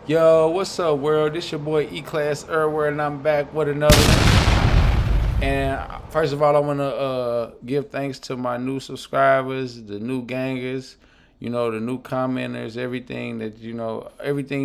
Yo, what's up, world? This your boy Eclasserrwerr, and I'm back with another one. And first of all, I want to give thanks to my new subscribers, the new gangers, the new commenters, everything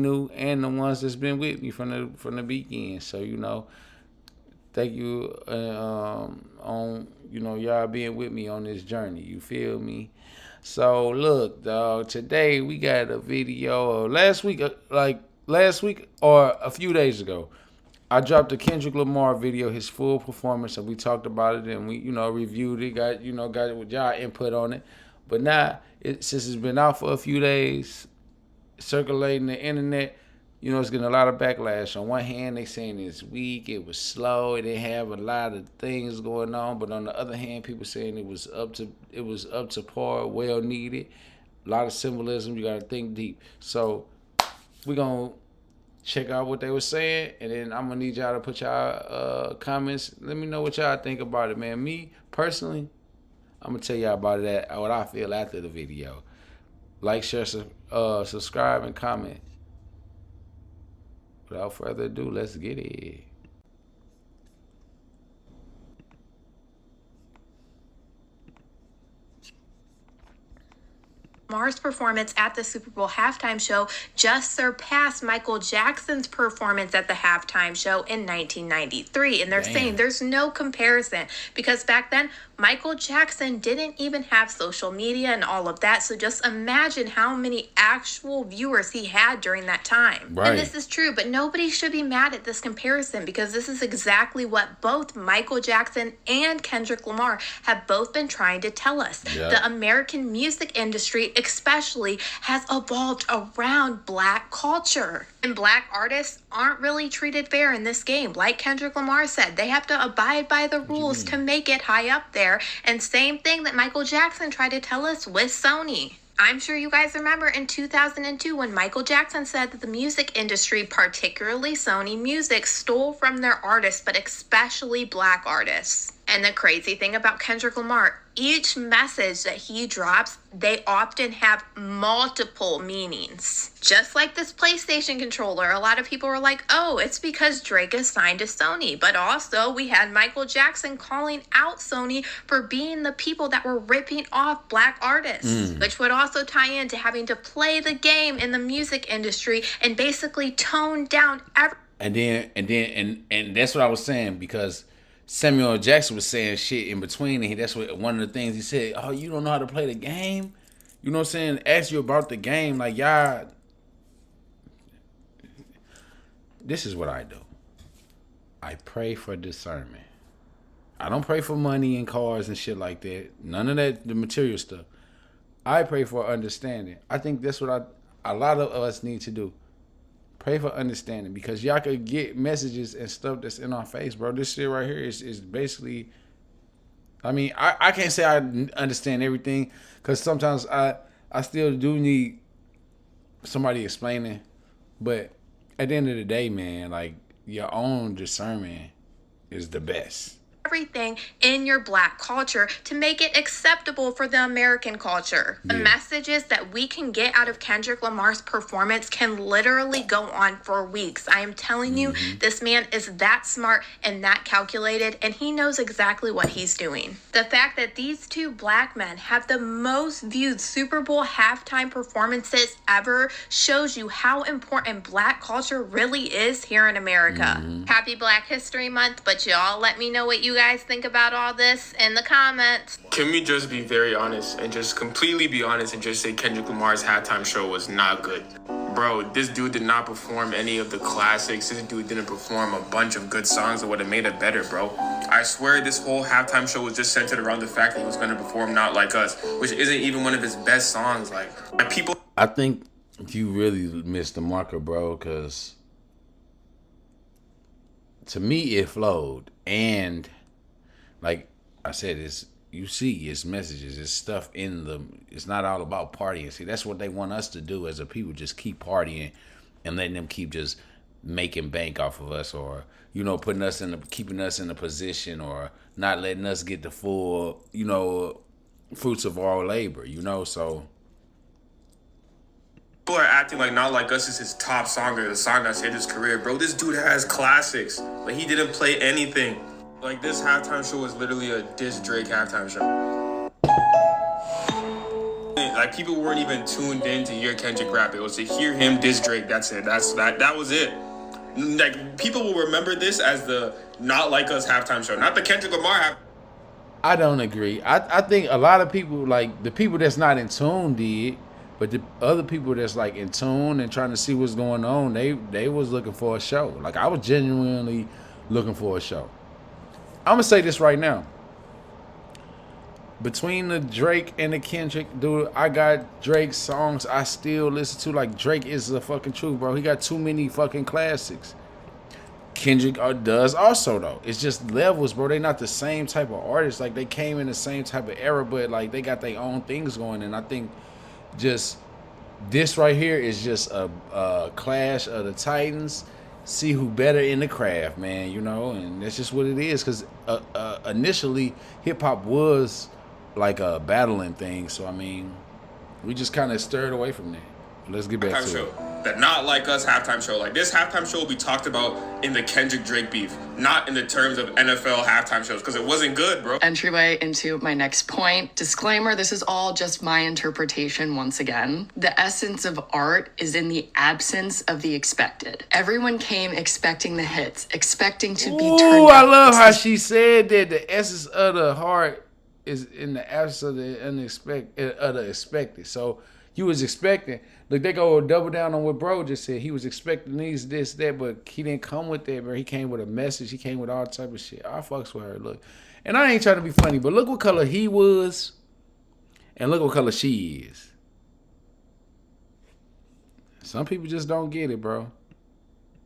new, and the ones that's been with me from the beginning. So thank you on y'all being with me on this journey. You feel me? So look, dog. Today we got a video. Last week or a few days ago, I dropped a Kendrick Lamar video, his full performance, and we talked about it and we reviewed it. Got with y'all input on it. But now, since it's been out for a few days, circulating the internet, it's getting a lot of backlash. On one hand, they saying it's weak, it was slow, it didn't have a lot of things going on. But on the other hand, people saying it was up to par, well needed. A lot of symbolism. You got to think deep. So we're gonna check out what they were saying, and then I'm gonna need y'all to put y'all comments. Let me know what y'all think about it, man. Me personally, I'm gonna tell y'all about it, what I feel after the video. Like, share, subscribe, and comment. Without further ado, let's get it. Lamar's performance at the Super Bowl halftime show just surpassed Michael Jackson's performance at the halftime show in 1993. And they're saying there's no comparison because back then, Michael Jackson didn't even have social media and all of that. So just imagine how many actual viewers he had during that time. Right. And this is true, but nobody should be mad at this comparison because this is exactly what both Michael Jackson and Kendrick Lamar have both been trying to tell us. Yep. The American music industry especially has evolved around Black culture. And Black artists aren't really treated fair in this game. Like Kendrick Lamar said, they have to abide by the rules to make it high up there. And same thing that Michael Jackson tried to tell us with Sony. I'm sure you guys remember in 2002 when Michael Jackson said that the music industry, particularly Sony Music, stole from their artists, but especially Black artists. And the crazy thing about Kendrick Lamar, each message that he drops, they often have multiple meanings. Just like this PlayStation controller, a lot of people were like, oh, it's because Drake is signed to Sony. But also we had Michael Jackson calling out Sony for being the people that were ripping off Black artists, which would also tie into having to play the game in the music industry and basically tone down everything. And that's what I was saying, because Samuel Jackson was saying shit in between, and that's what one of the things he said. Oh, you don't know how to play the game? You know what I'm saying? Ask you about the game. Like, y'all, this is what I do. I pray for discernment. I don't pray for money and cars and shit like that. None of that, the material stuff. I pray for understanding. I think that's what a lot of us need to do. Pray for understanding, because y'all could get messages and stuff that's in our face, bro. This shit right here is basically, I mean, I can't say I understand everything, because sometimes I still do need somebody explaining. But at the end of the day, man, like, your own discernment is the best. Everything in your Black culture to make it acceptable for the American culture. The messages that we can get out of Kendrick Lamar's performance can literally go on for weeks. I am telling you, this man is that smart and that calculated, and he knows exactly what he's doing. The fact that these two Black men have the most viewed Super Bowl halftime performances ever shows you how important Black culture really is here in America. Happy Black History Month, but y'all let me know what you guys think about all this in the comments. Can we just be very honest and just completely be honest and just say Kendrick Lamar's halftime show was not good? Bro, this dude did not perform any of the classics. This dude didn't perform a bunch of good songs that would have made it better, bro. I swear this whole halftime show was just centered around the fact that he was going to perform Not Like Us, which isn't even one of his best songs. Like people... I think you really missed the marker, bro, because to me it flowed. And like I said, it's messages, it's stuff in them. It's not all about partying. See, that's what they want us to do as a people, just keep partying and letting them keep just making bank off of us, or keeping us in a position, or not letting us get the full fruits of our labor. So People are acting like Not Like Us is his top song or the song that saved his career. Bro, this dude has classics. Like, he didn't play anything. Like, this halftime show was literally a diss Drake halftime show. Like, people weren't even tuned in to hear Kendrick rap. It was to hear him diss Drake. That's it. That was it. Like, people will remember this as the Not Like Us halftime show, not the Kendrick Lamar I don't agree. I think a lot of people, like the people that's not in tune did, but the other people that's like in tune and trying to see what's going on, they was looking for a show. Like, I was genuinely looking for a show. I'm gonna say this right now. Between the Drake and the Kendrick, dude, I got Drake's songs I still listen to. Like, Drake is the fucking truth, bro. He got too many fucking classics. Kendrick does also, though. It's just levels, bro. They not the same type of artists. Like, they came in the same type of era, but like they got their own things going. And I think just this right here is just a clash of the Titans. See who better in the craft, man. You know, and that's just what it is. Because initially, hip hop was like a battling thing. So I mean, we just kind of stirred away from that. Let's get back to it. The Not Like Us halftime show. Like, this halftime show will be talked about in the Kendrick Drake beef, not in the terms of NFL halftime shows, because it wasn't good, bro. Entryway into my next point. Disclaimer, this is all just my interpretation once again. The essence of art is in the absence of the expected. Everyone came expecting the hits, expecting to be turned Ooh, up. I love how she said that the essence of the heart is in the absence of the expected. So you was expecting. Look, they go double down on what bro just said. He was expecting this, that, but he didn't come with that, bro. He came with a message. He came with all type of shit. I fucks with her. Look, and I ain't trying to be funny, but look what color he was, and look what color she is. Some people just don't get it, bro.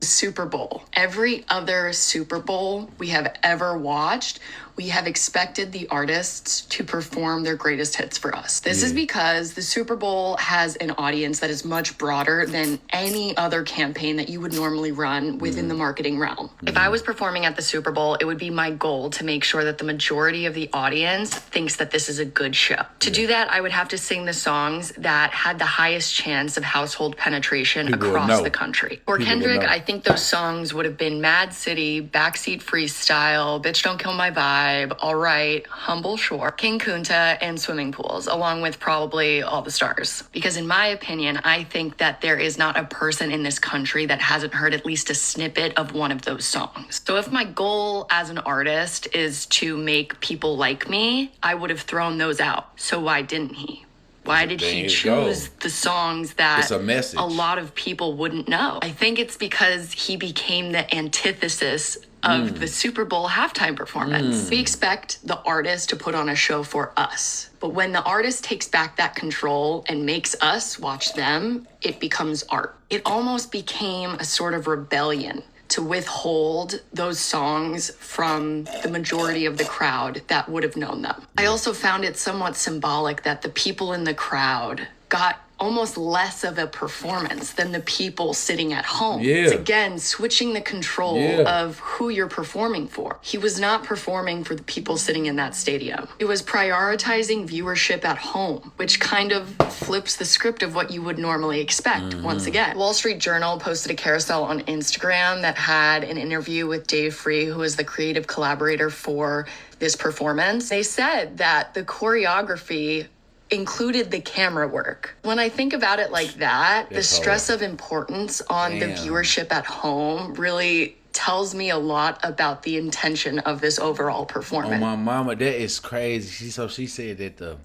Super Bowl. Every other Super Bowl we have ever watched, we have expected the artists to perform their greatest hits for us. This is because the Super Bowl has an audience that is much broader than any other campaign that you would normally run within the marketing realm. If I was performing at the Super Bowl, it would be my goal to make sure that the majority of the audience thinks that this is a good show. To do that, I would have to sing the songs that had the highest chance of household penetration People across the country. For Kendrick, I think those songs would have been Mad City, Backseat Freestyle, Bitch Don't Kill My Vibe, All Right, Humble Shore, King Kunta, and Swimming Pools, along with probably All the Stars. Because in my opinion, I think that there is not a person in this country that hasn't heard at least a snippet of one of those songs. So if my goal as an artist is to make people like me, I would have thrown those out. So why didn't he? Why did he choose the songs that a lot of people wouldn't know? I think it's because he became the antithesis of the Super Bowl halftime performance. We expect the artist to put on a show for us. But when the artist takes back that control and makes us watch them, it becomes art. It almost became a sort of rebellion to withhold those songs from the majority of the crowd that would have known them. I also found it somewhat symbolic that the people in the crowd got almost less of a performance than the people sitting at home. It's again switching the control of who you're performing for. He was not performing for the people sitting in that stadium. He was prioritizing viewership at home, which kind of flips the script of what you would normally expect. Once again, Wall Street Journal posted a carousel on Instagram that had an interview with Dave Free, who is the creative collaborator for this performance. They said that the choreography included the camera work. When I think about it like that, the stress of importance on the viewership at home really tells me a lot about the intention of this overall performance. Oh, my mama, that is crazy. She said that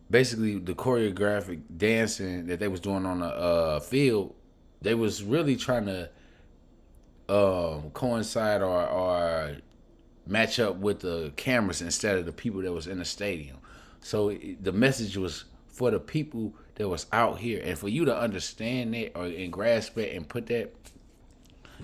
basically the choreographic dancing that they was doing on the field, they was really trying to coincide or match up with the cameras instead of the people that was in the stadium. So the message was for the people that was out here, and for you to understand that and grasp it and put that,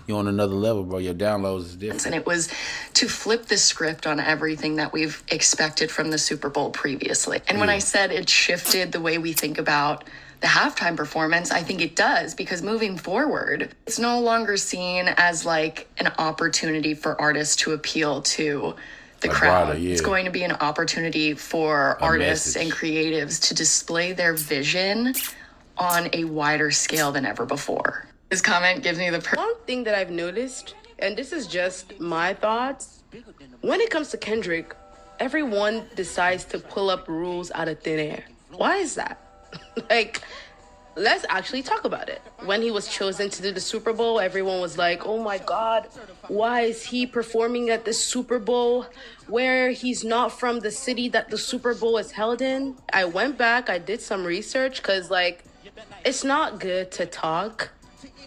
you're on another level, bro. Your downloads is different. And it was to flip the script on everything that we've expected from the Super Bowl previously. And when I said it shifted the way we think about the halftime performance, I think it does, because moving forward, it's no longer seen as like an opportunity for artists to appeal to the crowd. It's going to be an opportunity for artists and creatives to display their vision on a wider scale than ever before. This comment gives me the One thing that I've noticed, and this is just my thoughts, when it comes to Kendrick, everyone decides to pull up rules out of thin air. Why is that? Like, let's actually talk about it. When he was chosen to do the Super Bowl, everyone was like, oh my God, why is he performing at the Super Bowl where he's not from the city that the Super Bowl is held in? I went back, I did some research, because, like, it's not good to talk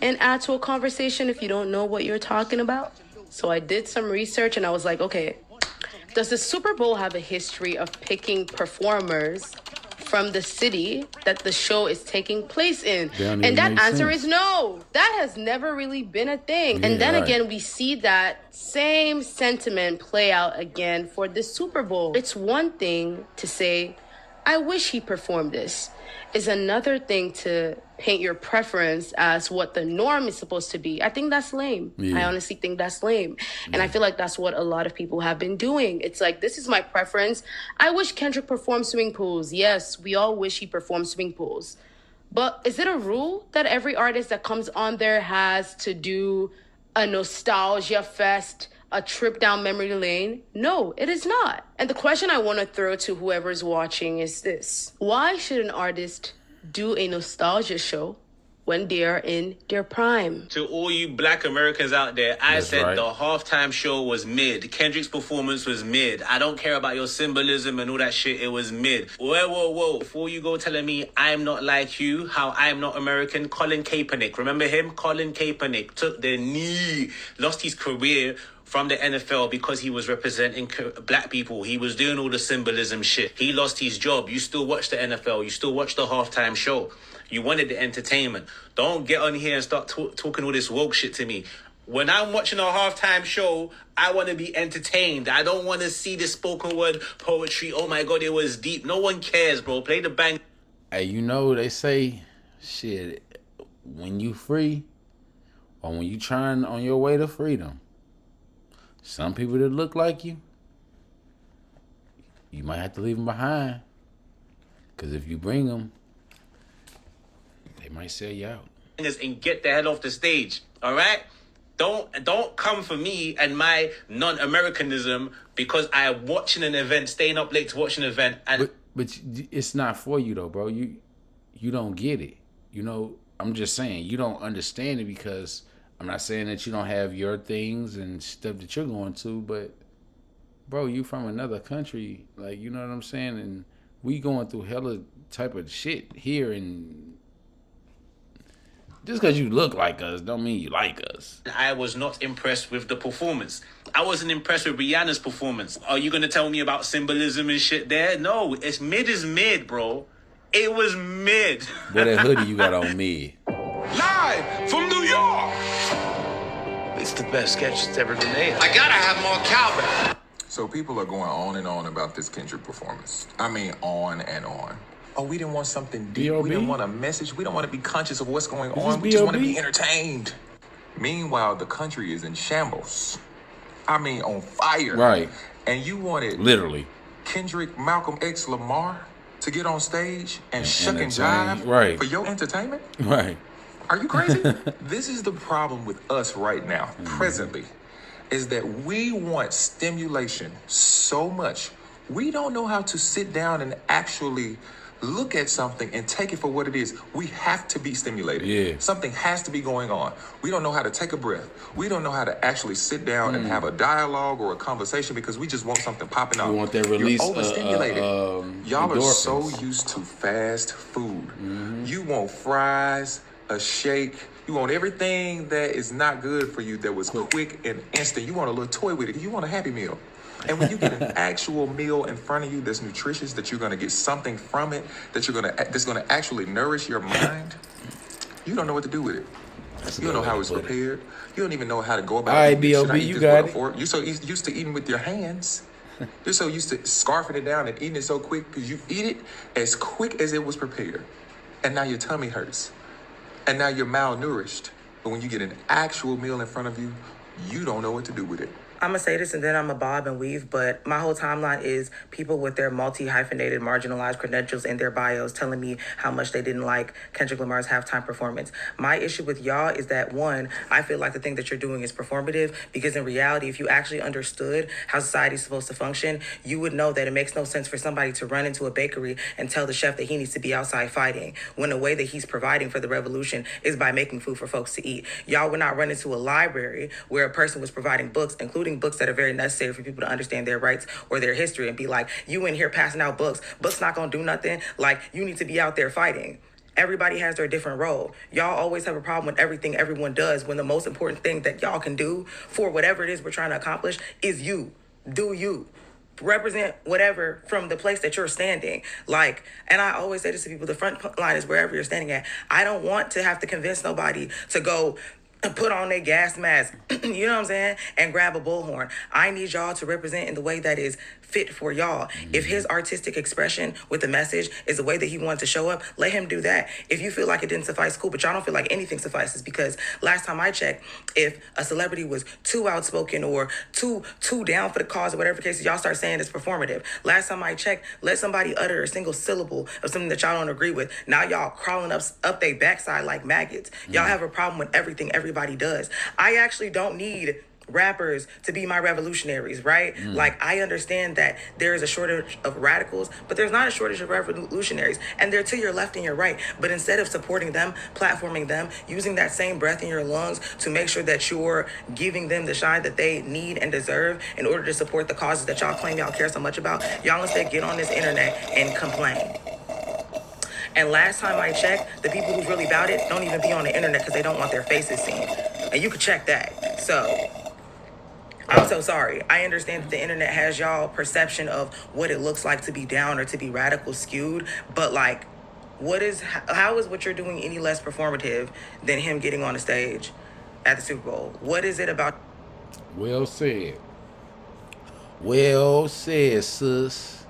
and add to a conversation if you don't know what you're talking about. So I did some research and I was like, okay, does the Super Bowl have a history of picking performers from the city that the show is taking place in? And that answer is no. That has never really been a thing. Yeah, and then right. again, we see that same sentiment play out again for the Super Bowl. It's one thing to say, I wish he performed this. Is another thing to paint your preference as what the norm is supposed to be. I think that's lame. Yeah. I honestly think that's lame. And I feel like that's what a lot of people have been doing. It's like, this is my preference. I wish Kendrick performed Swimming Pools. Yes, we all wish he performed Swimming Pools. But is it a rule that every artist that comes on there has to do a nostalgia fest, a trip down memory lane? No, it is not. And the question I want to throw to whoever's watching is this. Why should an artist do a nostalgia show when they are in their prime? To all you black Americans out there, I That's said right. the halftime show was mid. Kendrick's performance was mid. I don't care about your symbolism and all that shit. It was mid. Whoa. Before you go telling me I'm not like you, how I'm not American, Colin Kaepernick. Remember him? Colin Kaepernick took the knee, lost his career from the NFL because he was representing black people. He was doing all the symbolism shit. He lost his job. You still watch the NFL. You still watch the halftime show. You wanted the entertainment. Don't get on here and start talking all this woke shit to me. When I'm watching a halftime show, I want to be entertained. I don't want to see this spoken word poetry. Oh my God, it was deep. No one cares, bro. Play the bang. Hey, you know, they say, shit, when you free or when you trying on your way to freedom, some people that look like you might have to leave them behind. Because if you bring them, they might sell you out. And get the hell off the stage. All right? Don't come for me and my non-Americanism because I'm watching an event, staying up late to watch an event. And But it's not for you, though, bro. You don't get it. You know, I'm just saying, you don't understand it because I'm not saying that you don't have your things and stuff that you're going to, but, bro, you from another country. Like, you know what I'm saying? And we going through hella type of shit here, and just because you look like us don't mean you like us. I was not impressed with the performance. I wasn't impressed with Rihanna's performance. Are you going to tell me about symbolism and shit there? No, it's mid is mid, bro. It was mid. What that hoodie you got on me? Live from New York. It's the best sketch that's ever been made. I gotta have more cowbell. So people are going on and on about this Kendrick performance. I mean, on and on. Oh, we didn't want something deep. B.O.B.? We didn't want a message. We don't want to be conscious of what's going Is on. this We just want to B.O.B.? be entertained. Meanwhile, the country is in shambles. I mean, on fire. Right. And you wanted Literally. Kendrick, Malcolm X, Lamar to get on stage and shuck and entertain, jive right. for your entertainment? Right. Are you crazy? This is the problem with us right now, presently, is that we want stimulation so much. We don't know how to sit down and actually look at something and take it for what it is. We have to be stimulated. Yeah. Something has to be going on. We don't know how to take a breath. We don't know how to actually sit down and have a dialogue or a conversation because we just want something popping off. We want that release, You're overstimulated. Y'all are so endorphins. used to fast food. You want fries, a shake. You want everything that is not good for you that was quick and instant. You want a little toy with it. You want a Happy Meal. And when you get an actual meal in front of you that's nutritious, that you're going to get something from it, that's going to actually nourish your mind, you don't know what to do with it. You don't know how it's prepared. You don't even know how to go about it. All right, Should I B.O.B., eat you this got with a it. fork? You're so used to eating with your hands. You're so used to scarfing it down and eating it so quick because you eat it as quick as it was prepared. And now your tummy hurts. And now you're malnourished. But when you get an actual meal in front of you, you don't know what to do with it. I'm gonna say this and then I'm gonna bob and weave, but my whole timeline is people with their multi-hyphenated, marginalized credentials in their bios telling me how much they didn't like Kendrick Lamar's halftime performance. My issue with y'all is that, one, I feel like the thing that you're doing is performative, because in reality, if you actually understood how society is supposed to function, you would know that it makes no sense for somebody to run into a bakery and tell the chef that he needs to be outside fighting, when the way that he's providing for the revolution is by making food for folks to eat. Y'all would not run into a library where a person was providing books, including books that are very necessary for people to understand their rights or their history, and be like, you in here passing out books not gonna do nothing, like you need to be out there fighting. Everybody has their different role. Y'all always have a problem with everything everyone does, when the most important thing that y'all can do for whatever it is we're trying to accomplish is you. Do you. Represent whatever from the place that you're standing. Like, and I always say this to people, the front line is wherever you're standing at. I don't want to have to convince nobody to go put on their gas mask, you know what I'm saying, and grab a bullhorn. I need y'all to represent in the way that is fit for y'all. If his artistic expression with the message is the way that he wanted to show up, let him do that. If you feel like it didn't suffice, cool, but y'all don't feel like anything suffices, because last time I checked, if a celebrity was too outspoken or too down for the cause or whatever case, y'all start saying it's performative. Last time I checked, let somebody utter a single syllable of something that y'all don't agree with. Now y'all crawling up their backside like maggots. Y'all have a problem with everything everybody does. I actually don't need rappers to be my revolutionaries, right? Like, I understand that there is a shortage of radicals, but there's not a shortage of revolutionaries, and they're to your left and your right. But instead of supporting them, platforming them, using that same breath in your lungs to make sure that you're giving them the shine that they need and deserve in order to support the causes that y'all claim y'all care so much about, y'all instead get on this internet and complain. And last time I checked, the people who's really about it don't even be on the internet because they don't want their faces seen. And you could check that. So I'm so sorry. I understand that the internet has y'all perception of what it looks like to be down or to be radical skewed, but like, how is what you're doing any less performative than him getting on the stage at the Super Bowl? What is it about? Well said. Well said, sis.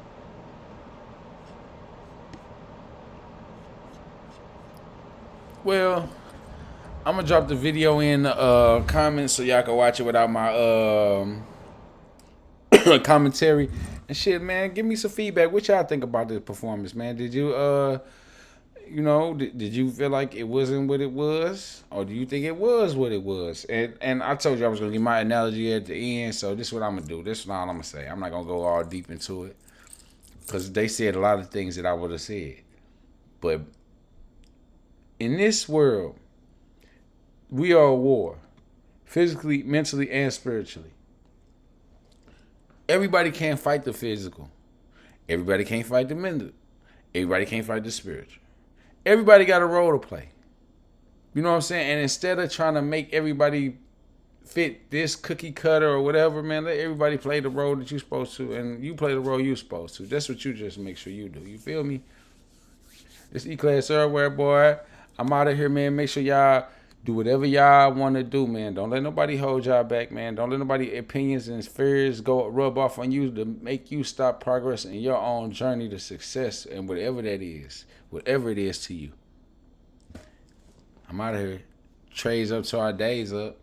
Well, I'm gonna drop the video in the comments so y'all can watch it without my commentary and shit, man. Give me some feedback. What y'all think about this performance, man? Did you did you feel like it wasn't what it was, or do you think it was what it was? And I told you I was gonna give my analogy at the end, so this is what I'm gonna do. This is all I'm gonna say. I'm not gonna go all deep into it because they said a lot of things that I would have said, but in this world, we are at war, physically, mentally, and spiritually. Everybody can't fight the physical. Everybody can't fight the mental. Everybody can't fight the spiritual. Everybody got a role to play. You know what I'm saying? And instead of trying to make everybody fit this cookie cutter or whatever, man, let everybody play the role that you're supposed to, and you play the role you're supposed to. That's what you just make sure you do. You feel me? This Eclasserrwerr, boy. I'm out of here, man. Make sure y'all do whatever y'all want to do, man. Don't let nobody hold y'all back, man. Don't let nobody opinions and fears go rub off on you to make you stop progress in your own journey to success and whatever that is, whatever it is to you. I'm out of here. Trades up to our days up.